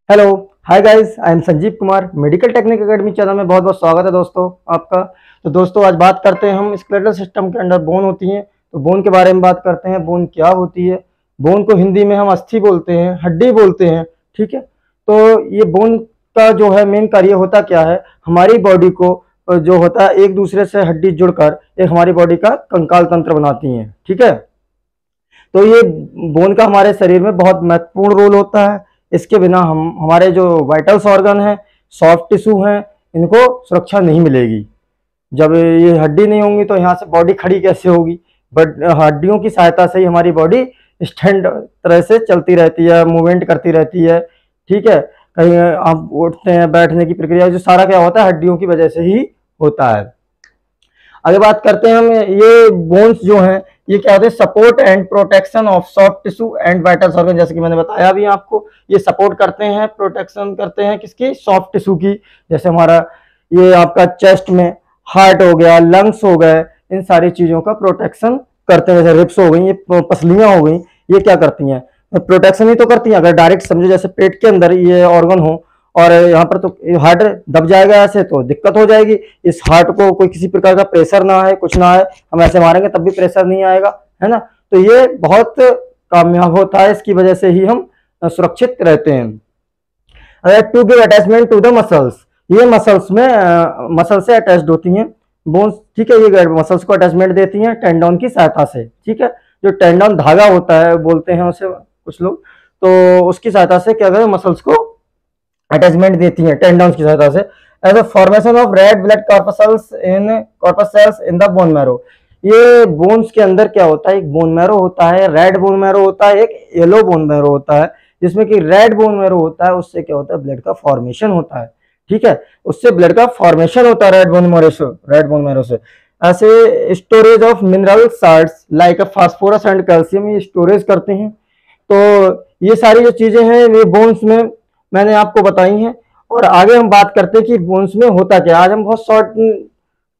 Hello. Hi guys, I am Sanjeev Kumar. Medical technique academy channel में बहुत बहुत स्वागत है दोस्तों आपका। तो दोस्तों, आज बात करते हैं हम स्केलेटल सिस्टम के अंदर बोन होती हैं, तो बोन के बारे में बात करते हैं। बोन क्या होती है? बोन को हिंदी में हम अस्थि बोलते हैं, हड्डी बोलते हैं। ठीक है, तो ये बोन का जो है मेन कार्य होता क्या है, हमारी बॉडी को जो होता है एक दूसरे से हड्डी जुड़कर एक हमारी बॉडी का कंकाल तंत्र बनाती हैं। ठीक है, तो ये बोन का हमारे शरीर में बहुत महत्वपूर्ण रोल होता है। इसके बिना हम हमारे जो वाइटल्स ऑर्गन हैं, सॉफ्ट टिश्यू हैं, इनको सुरक्षा नहीं मिलेगी। जब ये हड्डी नहीं होंगी तो यहाँ से बॉडी खड़ी कैसे होगी? बट हड्डियों की सहायता से ही हमारी बॉडी स्टैंड तरह से चलती रहती है, मूवमेंट करती रहती है। ठीक है, कहीं आप उठते हैं, बैठने की प्रक्रिया जो सारा क्या होता है हड्डियों की वजह से ही होता है। आगे बात करते हैं हम, ये बोन्स जो हैं ये क्या होते हैं? Support and protection of soft tissue and vital organ. जैसे कि मैंने बताया भी आपको, ये सपोर्ट करते हैं, प्रोटेक्शन करते हैं किसकी? सॉफ्ट टिश्यू की। जैसे हमारा ये आपका चेस्ट में हार्ट हो गया, लंग्स हो गए, इन सारी चीजों का प्रोटेक्शन करते हैं। जैसे रिब्स हो गई, ये पसलियां हो गई, ये क्या करती हैं? प्रोटेक्शन ही तो करती हैं। अगर डायरेक्ट समझो जैसे पेट के अंदर ये ऑर्गन हो और यहाँ पर तो हार्ट दब जाएगा ऐसे तो दिक्कत हो जाएगी। इस हार्ट को कोई किसी प्रकार का प्रेशर ना है, कुछ ना है, हम ऐसे मारेंगे तब भी प्रेशर नहीं आएगा, है ना। तो ये बहुत कामयाब होता है, इसकी वजह से ही हम सुरक्षित रहते हैं। To give attachment to the muscles, ये मसल्स में मसल से अटैच्ड होती हैं बोन्स। ठीक है, ये मसल्स को अटैचमेंट देती हैं टेंडन की सहायता से। ठीक है, जो टेंडन धागा होता है बोलते हैं उसे कुछ लोग, तो उसकी सहायता से क्या करें, मसल्स को अटैचमेंट देती हैं टेंडन्स की सहायता से। As a formation of red blood corpus cells in the bone marrow. ये बोन्स के अंदर क्या होता है, एक बोन मैरो होता है, रेड बोन मैरो होता है, एक येलो बोन मैरो होता है। जिसमें कि रेड बोन मैरो होता है, उससे क्या होता है, ब्लड का फॉर्मेशन होता है। ठीक है, उससे ब्लड का फॉर्मेशन होता है रेड बोन मैरो से। ऐसे storage of mineral salts like phosphorus and calcium, ये स्टोरेज करते हैं। तो ये सारी जो चीजें हैं ये बोन्स में मैंने आपको बताई हैं। और आगे हम बात करते हैं कि बोन्स में होता क्या। आज हम बहुत शॉर्ट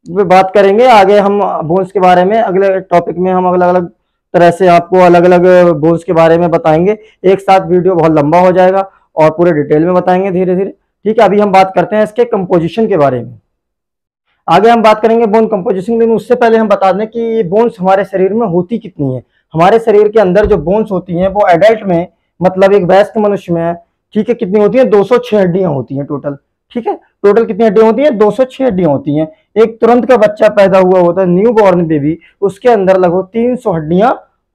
में बात करेंगे, आगे हम बोन्स के बारे में अगले टॉपिक में हम अलग अलग तरह से आपको अलग अलग बोन्स के बारे में बताएंगे। एक साथ वीडियो बहुत लंबा हो जाएगा और पूरे डिटेल में बताएंगे धीरे धीरे। ठीक है, अभी हम बात करते हैं इसके कंपोजिशन के बारे में। आगे हम बात करेंगे बोन कंपोजिशन, लेकिन उससे पहले हम बता दें कि ये बोन्स हमारे शरीर में होती कितनी है। हमारे शरीर के अंदर जो बोन्स होती हैं वो एडल्ट में, मतलब एक वयस्क मनुष्य में है, ठीक है, कितनी होती है? 206 हड्डियां होती हैं टोटल। ठीक है, टोटल कितनी हड्डियां होती हैं? 206 हड्डियां होती हैं। एक तुरंत का बच्चा पैदा हुआ होता है, न्यू बॉर्न बेबी, उसके अंदर लगभग 300 हड्डियां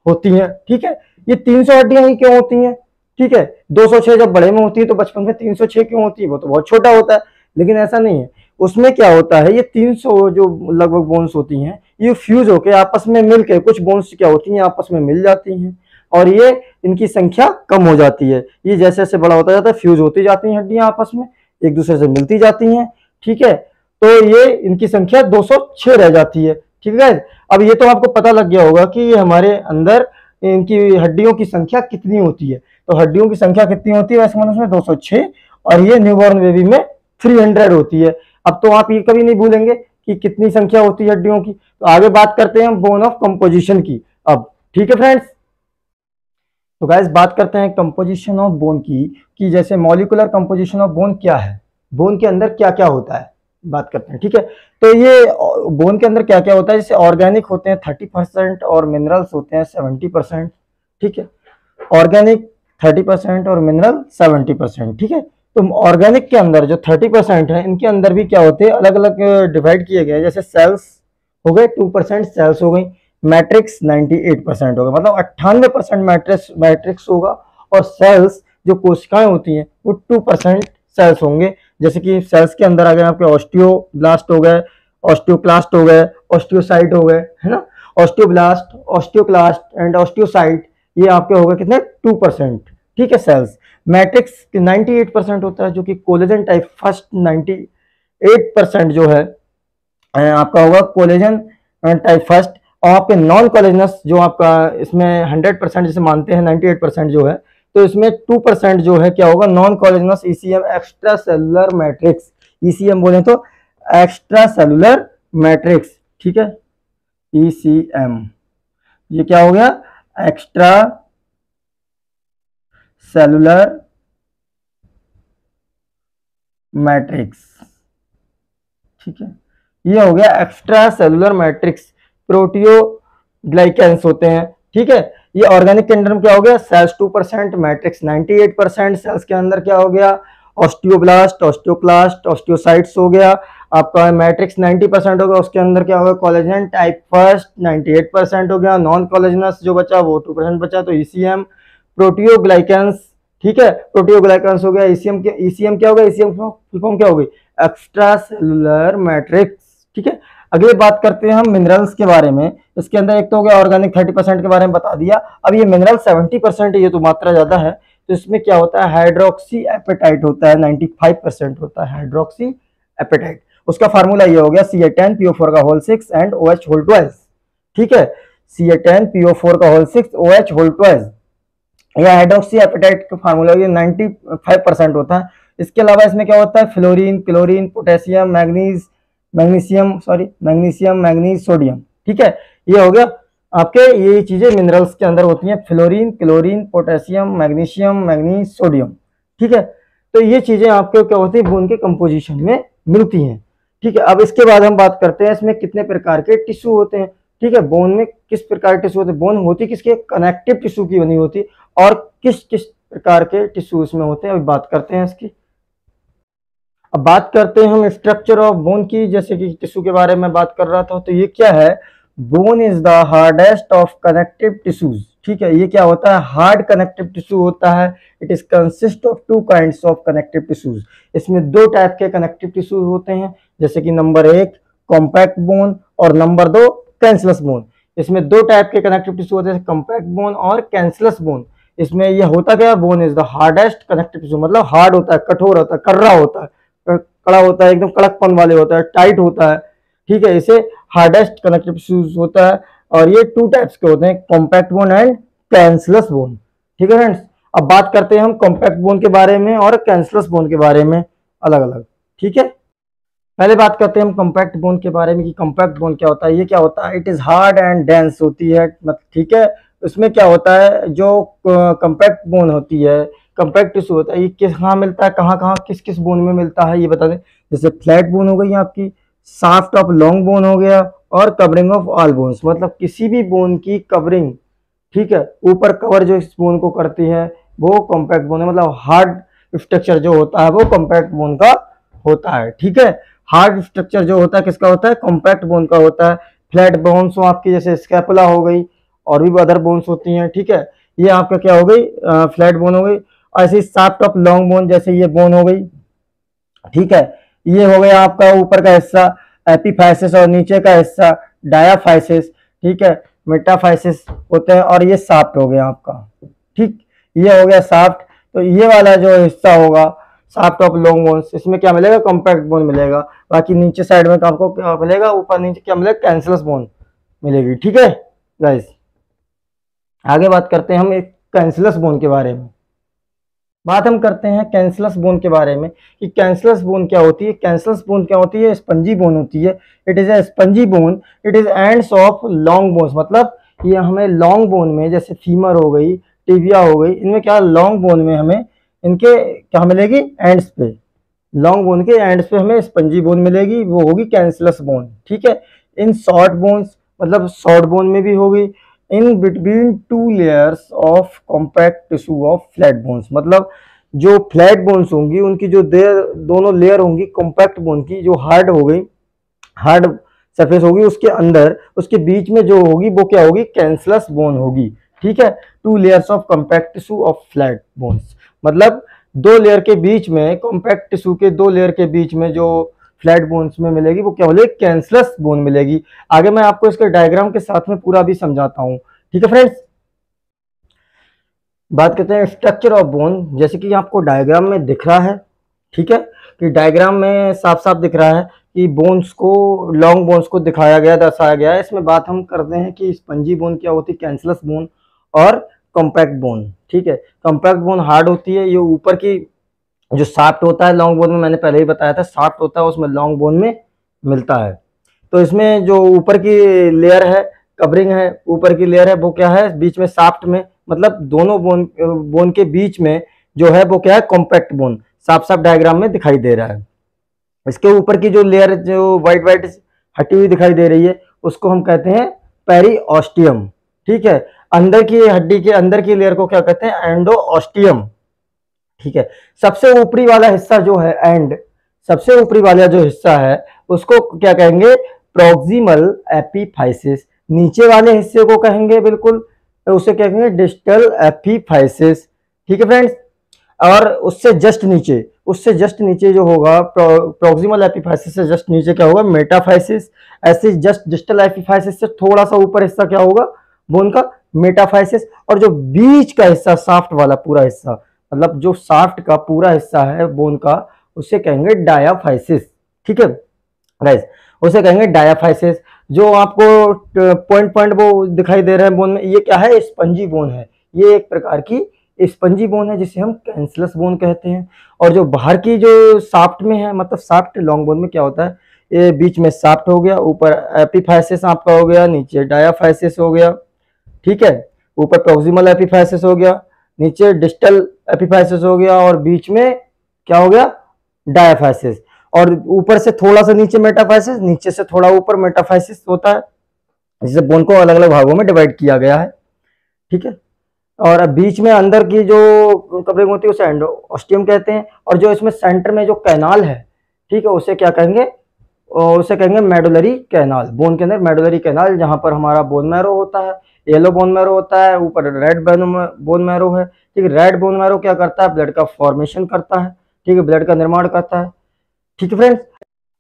होती हैं। ठीक है, ये 300 हड्डियां ही क्यों होती हैं? ठीक है, 206 जब बड़े में होती है तो बचपन में 306 क्यों होती है? वो तो बहुत छोटा होता है। लेकिन ऐसा नहीं है, उसमें क्या होता है, ये 300 जो लगभग बोन्स होती हैं ये फ्यूज होकर आपस में मिलकर, कुछ बोन्स क्या होती हैं आपस में मिल जाती हैं और ये इनकी संख्या कम हो जाती है। ये जैसे जैसे बड़ा होता जाता है फ्यूज होती जाती हैं हड्डियां, आपस में एक दूसरे से मिलती जाती हैं। ठीक है, तो ये इनकी संख्या 206 रह जाती है। ठीक है, अब ये तो आपको पता लग गया होगा कि ये हमारे अंदर इनकी हड्डियों की संख्या कितनी होती है। तो हड्डियों की संख्या कितनी होती है वैसे मनुष्य में? 206, और ये न्यूबॉर्न बेबी में 300 होती है। अब तो आप ये कभी नहीं भूलेंगे कि कितनी संख्या होती है हड्डियों की। तो आगे बात करते हैं बोन ऑफ कंपोजिशन की अब। ठीक है फ्रेंड्स, तो गाइस बात करते हैं कंपोजिशन ऑफ बोन की, कि जैसे मॉलिक्यूलर कंपोजिशन ऑफ बोन क्या है, बोन के अंदर क्या क्या होता है, बात करते हैं। ठीक है, तो ये बोन के अंदर क्या क्या होता है, जैसे ऑर्गेनिक होते हैं 30% और मिनरल्स होते हैं 70%। ठीक है, ऑर्गेनिक 30% और मिनरल 70%। ठीक है, तो ऑर्गेनिक के अंदर जो 30% है इनके अंदर भी क्या होते हैं, अलग अलग डिवाइड किए गए हैं। जैसे सेल्स हो गए 2% सेल्स हो गई, मैट्रिक्स 98% होगा, मतलब 98% मैट्रिक्स होगा, और सेल्स जो कोशिकाएं होती हैं वो 2% सेल्स होंगे। जैसे कि सेल्स के अंदर आ गए आपके ऑस्टियोब्लास्ट हो गए, ऑस्टियोक्लास्ट हो गए, ऑस्टियोसाइट हो गए, है ना। ऑस्टियोब्लास्ट, ऑस्टियोक्लास्ट एंड ऑस्टियोसाइट, ये आपके हो गए कितने? 2%। ठीक है, सेल्स। मैट्रिक्स 98% होता है, जो कि कोलेजन टाइप फर्स्ट 98% जो है आपका होगा कोलेजन टाइप फर्स्ट। और आपके नॉन कोलेजनस जो आपका इसमें 100% जैसे मानते हैं 98% जो है, तो इसमें 2% जो है क्या होगा, non collagenous ECM, extra cellular matrix. ECM बोले तो एक्स्ट्रा सेलुलर मैट्रिक्स। ठीक है, ईसीएम, ये क्या हो गया? Extra cellular matrix. ठीक है, ये हो गया एक्स्ट्रा सेलुलर मैट्रिक्स, प्रोटियोग्लाइकेंस होते हैं। ठीक है, ये ऑर्गेनिक के अंदर में क्या हो गया, सेल्स 2%, मैट्रिक्स 98%, सेल्स के अंदर क्या हो गया, ऑस्टियोब्लास्ट, ऑस्टियोक्लास्ट, ऑस्टियोसाइट्स हो गया आपका, मैट्रिक्स 90% हो गया, उसके अंदर क्या होगा, कोलेजन टाइप फर्स्ट 98% हो गया, नॉन कोलेजनस जो बचा वो 2% बचा, तो ईसीएम, प्रोटियोग्लाइकेंस। ठीक है, प्रोटियोग्लाइकेंस हो गया, ईसीएम के, ईसीएम क्या होगा, ईसीएम फुल फॉर्म क्या होगी, एक्स्ट्रा सेलुलर मैट्रिक्स। ठीक है, अगले बात करते हैं हम मिनरल्स के बारे में। इसके अंदर एक तो हो गया ऑर्गेनिक 30% के बारे में बता दिया, अब ये मिनरल 70% है, ये तो मात्रा ज्यादा है। तो इसमें क्या होता है, हाइड्रोक्सी एपेटाइट होता है, 95% होता है हाइड्रोक्सी एपेटाइट। उसका फार्मूला ये हो गया CA10PO4 का होल 6 एंड OH होल 12। ठीक है, CA10PO4 का होल 6 OH होल 12, यह हाइड्रोक्सी एपेटाइट का फार्मूला 95% होता है। इसके अलावा इसमें क्या होता है, fluorine, chlorine, potassium, magnesium, manganese, sodium. ठीक है, ये हो गया आपके, ये चीजें मिनरल्स के अंदर होती हैं, fluorine, chlorine, potassium, manganese, sodium. ठीक है, तो ये चीजें आपके क्या होती है, बोन के कंपोजिशन में मिलती हैं। ठीक है, अब इसके बाद हम बात करते हैं इसमें कितने प्रकार के टिश्यू होते हैं। ठीक है, बोन में किस प्रकार के टिश्यू होते हैं, बोन होती किसके, कनेक्टिव टिश्यू की बनी होती, और किस किस प्रकार के टिश्यू इसमें होते हैं, अभी बात करते हैं इसकी। अब बात करते हैं हम स्ट्रक्चर ऑफ बोन की, जैसे कि टिश्यू के बारे में बात कर रहा था, तो ये क्या है, bone is the hardest of connective tissues. ठीक है, ये क्या होता है, हार्ड कनेक्टिव टिश्यू होता है। It is consist of 2 kinds of connective tissues, इसमें 2 टाइप के कनेक्टिव टिश्यूज होते हैं, जैसे कि नंबर 1 कॉम्पैक्ट बोन और नंबर 2 कैंसलस बोन। इसमें 2 टाइप के कनेक्टिव टिश्यू होते हैं, कॉम्पैक्ट बोन और कैंसलस बोन। इसमें यह होता क्या है, bone is the hardest connective tissue, मतलब हार्ड होता है, कठोर होता है, कर्रा होता है, कड़ा होता है, एकदम कड़कपन वाले होता है, टाइट होता है। ठीक है, इसे हार्डेस्ट कनेक्टिव टिश्यूज होता है, और ये 2 टाइप्स के होते हैं, compact bone and cancellous bone. ठीक है फ्रेंड्स, अब बात करते हैं हम कॉम्पैक्ट बोन के बारे में और कैंसलस बोन के बारे में अलग अलग। ठीक है, पहले बात करते हैं हम कॉम्पैक्ट बोन के बारे में कि कॉम्पैक्ट बोन क्या होता है। ये क्या होता है, it is hard and dense होती है, ठीक है। उसमें क्या होता है, जो कॉम्पैक्ट बोन होती है, कॉम्पैक्ट टिश्यू होता है, ये कहाँ मिलता है, कहाँ कहाँ किस किस बोन में मिलता है, ये बता दें। जैसे फ्लैट बोन हो गई आपकी, शाफ्ट ऑफ लॉन्ग बोन हो गया, और कवरिंग ऑफ ऑल बोन्स, मतलब किसी भी बोन की कवरिंग, ठीक है, ऊपर कवर जो इस बोन को करती है वो कॉम्पैक्ट बोन है, मतलब हार्ड स्ट्रक्चर जो होता है वो कॉम्पैक्ट बोन का होता है। ठीक है, हार्ड स्ट्रक्चर जो होता है किसका होता है, कॉम्पैक्ट बोन का होता है। फ्लैट बोन्स हो आपकी, जैसे स्कैपुला हो गई, और भी अदर बोन्स होती हैं। ठीक है, ये आपका क्या हो गई, फ्लैट बोन हो गई। ऐसे शाफ्ट ऑफ लॉन्ग बोन, जैसे ये बोन हो गई। ठीक है, ये हो गया आपका ऊपर का हिस्सा एपीफाइसिस, और नीचे का हिस्सा डायाफाइसिस। ठीक है, मेटाफाइसिस होते हैं, और ये शाफ्ट हो गया आपका। ठीक, ये हो गया शाफ्ट। तो ये वाला जो हिस्सा होगा शाफ्ट ऑफ लॉन्ग बोन्स, इसमें क्या मिलेगा, कॉम्पैक्ट बोन मिलेगा। बाकी नीचे साइड में आपको क्या मिलेगा, ऊपर नीचे क्या मिलेगा, कैंसलस बोन मिलेगी। ठीक है गाइस, आगे बात करते हैं हम एक कैंसलस बोन के बारे में। बात हम करते हैं कैंसलस बोन के बारे में कि कैंसलस बोन क्या होती है। कैंसलस बोन क्या होती है, स्पंजी बोन होती है। It is a spongy bone, it is ends of long bones, मतलब ये हमें लॉन्ग बोन में, जैसे फीमर हो गई, टिबिया हो गई, इनमें क्या लॉन्ग बोन में हमें इनके क्या मिलेगी, एंड्स पे, लॉन्ग बोन के एंड्स पे हमें स्पंजी बोन मिलेगी, वो होगी कैंसलस बोन। ठीक है, इन शॉर्ट बोन्स, मतलब शॉर्ट बोन में भी होगी, in between 2 layers of compact tissue of flat bones, मतलब जो फ्लैट बोन्स होंगी उनकी जो दोनों लेयर होंगी कॉम्पैक्ट बोन की, जो हार्ड हो गई, हार्ड सरफेस होगी, उसके अंदर उसके बीच में जो होगी वो क्या होगी, कैंसलस बोन होगी। ठीक है, 2 layers of compact tissue of flat bones, मतलब 2 लेयर के बीच में, कॉम्पैक्ट टिश्यू के 2 लेयर के बीच में जो फ्लैट बोन्स में मिलेगी वो क्या मिलेगी, कैंसलस बोन मिलेगी। आगे मैं आपको इसके डायग्राम के साथ में पूरा भी समझाता हूं। ठीक है फ्रेंड्स, बात करते हैं स्ट्रक्चर ऑफ बोन, जैसे कि आपको डायग्राम में दिख रहा है। ठीक है, कि डायग्राम में साफ साफ दिख रहा है कि बोन्स को, लॉन्ग बोन्स को दिखाया गया, दर्शाया गया है। इसमें बात हम करते हैं कि स्पंजी बोन क्या होती है, कैंसलस बोन और कॉम्पैक्ट बोन। ठीक है, कॉम्पैक्ट बोन हार्ड होती है, ये ऊपर की जो शाफ्ट होता है लॉन्ग बोन में, मैंने पहले ही बताया था, शाफ्ट होता है उसमें लॉन्ग बोन में मिलता है। तो इसमें जो ऊपर की लेयर है, कवरिंग है, ऊपर की लेयर है, वो क्या है, बीच में शाफ्ट में, मतलब दोनों बोन के बीच में जो है वो क्या है, कॉम्पैक्ट बोन। साफ साफ डायग्राम में दिखाई दे रहा है। इसके ऊपर की जो लेयर जो व्हाइट व्हाइट हटी हुई दिखाई दे रही है उसको हम कहते हैं पेरिओस्टियम। ठीक है, अंदर की हड्डी के अंदर की लेयर को क्या कहते हैं? एंडोओस्टियम। ठीक है, सबसे ऊपरी वाला हिस्सा जो है सबसे ऊपरी वाला जो हिस्सा है उसको क्या कहेंगे? Proximal epiphysis. नीचे वाले हिस्से को कहेंगे बिल्कुल, उसे क्या कहेंगे? Distal epiphysis. ठीक है फ्रेंड्स, और उससे जस्ट नीचे जो होगा प्रॉक्सिमल एपिफाइसिस से जस्ट नीचे क्या होगा? मेटाफाइसिस। ऐसे जस्ट डिस्टल एपिफाइसिस से थोड़ा सा ऊपर हिस्सा क्या होगा? बोन का मेटाफाइसिस। और जो बीच का हिस्सा साफ्ट वाला पूरा हिस्सा, मतलब जो साफ्ट का पूरा हिस्सा है बोन का, उसे कहेंगे डायाफाइसिस। ठीक है गाइस, उसे कहेंगे डायाफाइसिस। जो आपको पॉइंट पॉइंट वो दिखाई दे रहे हैं बोन में, ये क्या है? स्पंजी बोन है। ये एक प्रकार की स्पंजी बोन है जिसे हम कैंसलस बोन कहते हैं। और जो बाहर की जो साफ्ट में है, मतलब साफ्ट लॉन्ग बोन में क्या होता है? ये बीच में साफ्ट हो गया, ऊपर एपिफाइसिस आपका हो गया, नीचे डायाफाइसिस हो गया। ठीक है, ऊपर प्रॉक्सिमल एपिफाइसिस हो गया, नीचे डिस्टल एपिफाइसिस हो गया, और बीच में क्या हो गया? डायाफाइसिस। और ऊपर से थोड़ा सा नीचे मेटाफाइसिस, नीचे से थोड़ा ऊपर मेटाफाइसिस होता है, जिसे बोन को अलग अलग भागों में डिवाइड किया गया है। ठीक है, और बीच में अंदर की जो कवरिंग होती है उसे एंडोओस्टियम कहते हैं। और जो इसमें सेंटर में जो कैनाल है, ठीक है, उसे क्या कहेंगे? उसे कहेंगे मेडुलरी कैनाल। बोन के अंदर मेडुलरी कैनाल, जहां पर हमारा बोन मैरो होता है, येलो बोन मैरो होता है, ऊपर रेड बोन मैरो है। ठीक है, रेड बोन मैरो क्या करता है? ब्लड का फॉर्मेशन करता है। ठीक है, ब्लड का निर्माण करता है। ठीक है फ्रेंड्स,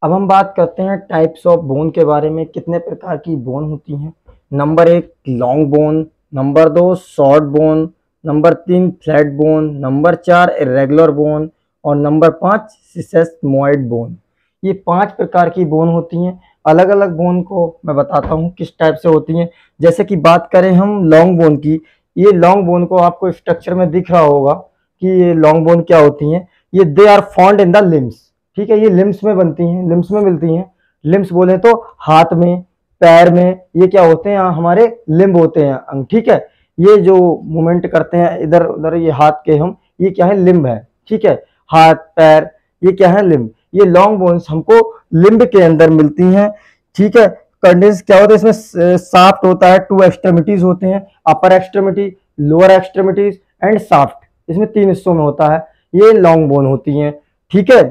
अब हम बात करते हैं टाइप्स ऑफ बोन के बारे में। कितने प्रकार की बोन होती हैं? Number 1 long bone, number 2 short bone, number 3 flat bone, number 4 irregular bone, और नंबर 5 सिसेमोइड बोन। ये 5 प्रकार की बोन होती हैं। अलग अलग बोन को मैं बताता हूँ किस टाइप से होती हैं। जैसे कि बात करें हम लॉन्ग बोन की, ये लॉन्ग बोन को आपको स्ट्रक्चर में दिख रहा होगा कि ये लॉन्ग बोन क्या होती हैं। ये they are found in the limbs. ठीक है, ये लिम्स में बनती हैं, लिम्स में मिलती हैं। लिम्स बोले तो हाथ में, पैर में, ये क्या होते हैं? हमारे लिम्ब होते हैं, अंग। ठीक है, ये जो मूवमेंट करते हैं इधर उधर, ये हाथ के हम, ये क्या है? लिम्ब है। ठीक है, हाथ पैर, ये क्या है? लिम्ब। ये लॉन्ग बोन्स हमको लिम्ब के अंदर मिलती हैं। ठीक है, कंडेंस क्या होता है? इसमें साफ्ट होता है, 2 एक्सट्रीमिटीज होते हैं, upper extremity, lower extremities and soft. इसमें 3 हिस्सों में होता है, ये लॉन्ग बोन होती हैं। ठीक है,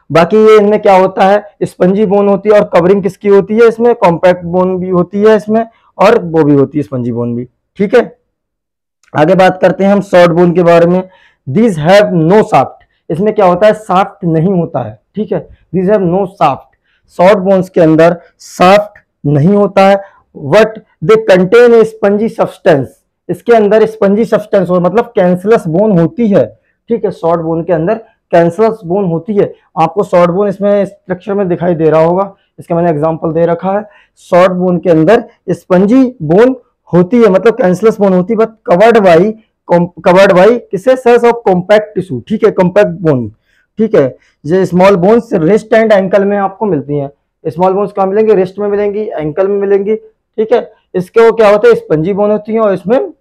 बाकी ये इनमें क्या होता है? स्पंजी बोन होती है। और कवरिंग किसकी होती है? इसमें कॉम्पैक्ट बोन भी होती है इसमें, और वो भी होती है स्पंजी बोन भी। ठीक है, आगे बात करते हैं हम शॉर्ट बोन के बारे में। These have no shaft. इसमें क्या होता है? साफ्ट नहीं होता है। ठीक है, these have no shaft. Short bones के अंदर साफ्ट नहीं होता है, but they contain a spongy substance. इसके अंदर स्पंजी सब्सटेंस हो, मतलब कैंसलस बोन होती है। ठीक है, शॉर्ट बोन के अंदर कैंसलस बोन होती है। आपको शॉर्ट बोन इसमें स्ट्रक्चर में दिखाई दे रहा होगा, इसका मैंने एग्जांपल दे रखा है। शॉर्ट बोन के अंदर स्पंजी बोन होती है, मतलब कैंसलस बोन होती है, बट कवर्ड बाई किसे? Cells of compact tissue. ठीक है, कॉम्पैक्ट बोन। ठीक है, ये small bones wrist and ankle में आपको मिलती हैं। स्मॉल बोन्स कहाँ मिलेंगी? रिस्ट में मिलेंगी, एंकल में मिलेंगी। ठीक है, इसके वो क्या होते हैं? स्पंजी बोन होती है, और इसमें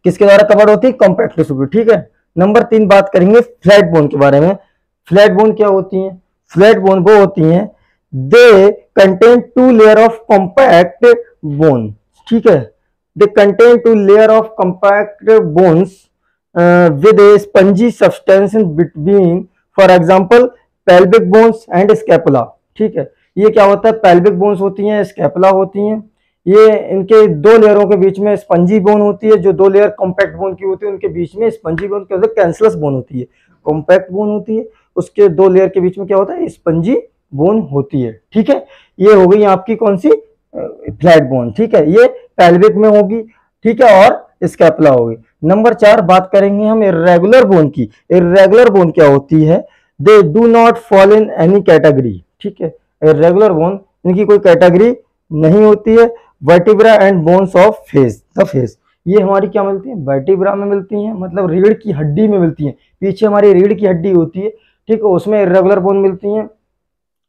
किसके द्वारा कवर्ड होती है? Compact tissue. ठीक है, नंबर 3 बात करेंगे फ्लैट बोन के बारे में। फ्लैट बोन क्या होती हैं? फ्लैट बोन वो होती हैं, they contain 2 layer of compact bone. ठीक है, they contain 2 layer of compact bones with A spongy substance in between, for example pelvic bones and scapula. ठीक है, ये क्या होता है? पेल्विक बोन्स होती हैं, स्कैपुला होती हैं। ये इनके 2 लेयरों के बीच में स्पंजी बोन होती है। जो 2 लेयर कॉम्पैक्ट बोन की होती है उनके बीच में स्पंजी बोन के अंदर कैंसलस बोन होती है। कॉम्पैक्ट बोन होती है, उसके 2 लेयर के बीच में क्या होता है? स्पंजी बोन होती है। ठीक है, ये हो गई आपकी कौन सी? Flat bone. ठीक है, ये पेल्विक में होगी। ठीक है, और स्कैपुला होगी। नंबर 4 बात करेंगे हम इर्रेगुलर बोन की। इर्रेगुलर बोन क्या होती है? They do not fall in any category. ठीक है, इर्रेगुलर बोन, इनकी कोई कैटेगरी नहीं होती है। Vertebra and bones of face, the face, ये हमारी क्या मिलती है? वर्टिब्रा में मिलती हैं, मतलब रीढ़ की हड्डी में मिलती हैं। पीछे हमारी रीढ़ की हड्डी होती है। ठीक है, उसमें इर्रेगुलर बोन मिलती हैं।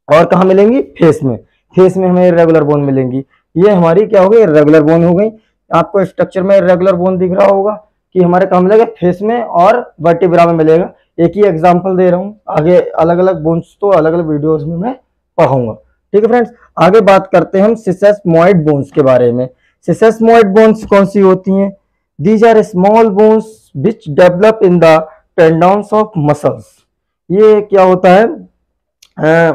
और कहाँ मिलेंगी? फेस में। फेस में हमें इर्रेगुलर बोन मिलेंगी। ये हमारी क्या हो गई? इर्रेगुलर बोन हो गई। आपको स्ट्रक्चर में इर्रेगुलर बोन दिख रहा होगा। कि हमारे कहाँ मिलेगा, फेस में और वर्टिब्रा में मिलेगा। एक ही एग्जांपल दे रहा हूँ, आगे अलग अलग बोन्स तो अलग अलग वीडियोस में मैं पढ़ाऊंगा। ठीक है फ्रेंड्स, आगे बात करते हैं हम सिसेसमॉइड बोन्स के बारे में। सिसेसमॉइड बोन्स कौन सी होती हैं? These are small bones which develop in the tendons of muscles. ये क्या होता है,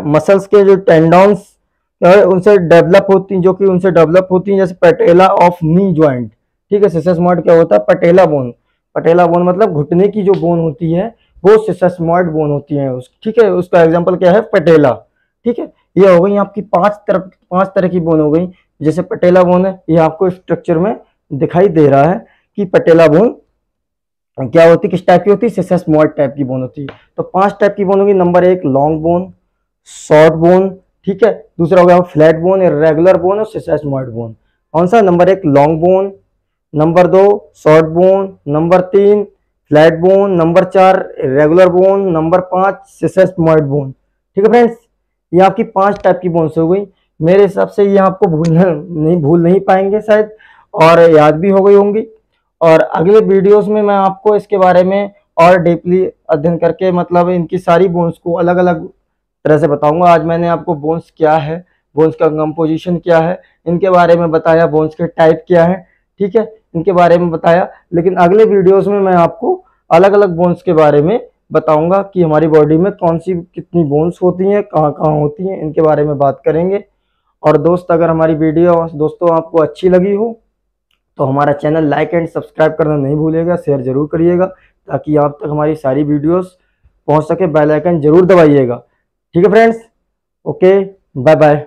मसल्स के जो टेंडन्स उनसे डेवलप होती हैं, जो कि उनसे डेवलप होती हैं, जैसे पटेला ऑफ नी ज्वाइंट। ठीक है, सिसेसमॉइड क्या होता है, पटेला बोन। पटेला बोन मतलब घुटने की जो बोन होती है वो सिसेसमॉइड बोन होती है उस, ठीक है, उसका एग्जांपल क्या है, पटेला। ठीक है, ये हो गई आपकी पांच तरह की बोन हो गई। जैसे पटेला बोन है, ये आपको स्ट्रक्चर में दिखाई दे रहा है कि पटेला बोन क्या होती है, किस टाइप की होती है, सिसेसमॉइड टाइप की बोन होती है। तो 5 टाइप की बोन होगी। Number 1 long bone, short bone, ठीक है। दूसरा हो गया फ्लैट बोन, इर्रेगुलर बोन और सिसेसमॉइड बोन। कौन सा? Number 1 long bone, number 2 short bone, number 3 flat bone, number 4 irregular bone, number 5 sesamoid bone. ठीक है फ्रेंड्स, ये आपकी 5 टाइप की बोन्स हो गई। मेरे हिसाब से ये आपको भूल नहीं पाएंगे शायद, और याद भी हो गई होंगी। और अगले वीडियोस में मैं आपको इसके बारे में और डीपली अध्ययन करके, मतलब इनकी सारी बोन्स को अलग अलग तरह से बताऊंगा। आज मैंने आपको बोन्स क्या है, बोन्स का कंपोजिशन क्या है, इनके बारे में बताया, बोन्स के टाइप क्या है, ठीक है, इनके बारे में बताया। लेकिन अगले वीडियोस में मैं आपको अलग अलग बोन्स के बारे में बताऊंगा कि हमारी बॉडी में कौन सी कितनी बोन्स होती हैं, कहाँ कहाँ होती हैं, इनके बारे में बात करेंगे। और दोस्त, अगर हमारी वीडियो दोस्तों आपको अच्छी लगी हो तो हमारा चैनल लाइक एंड सब्सक्राइब करना नहीं भूलिएगा, शेयर जरूर करिएगा ताकि आप तक हमारी सारी वीडियोस पहुंच सके। बेल आइकन जरूर दबाइएगा। ठीक है फ्रेंड्स, ओके, बाय बाय।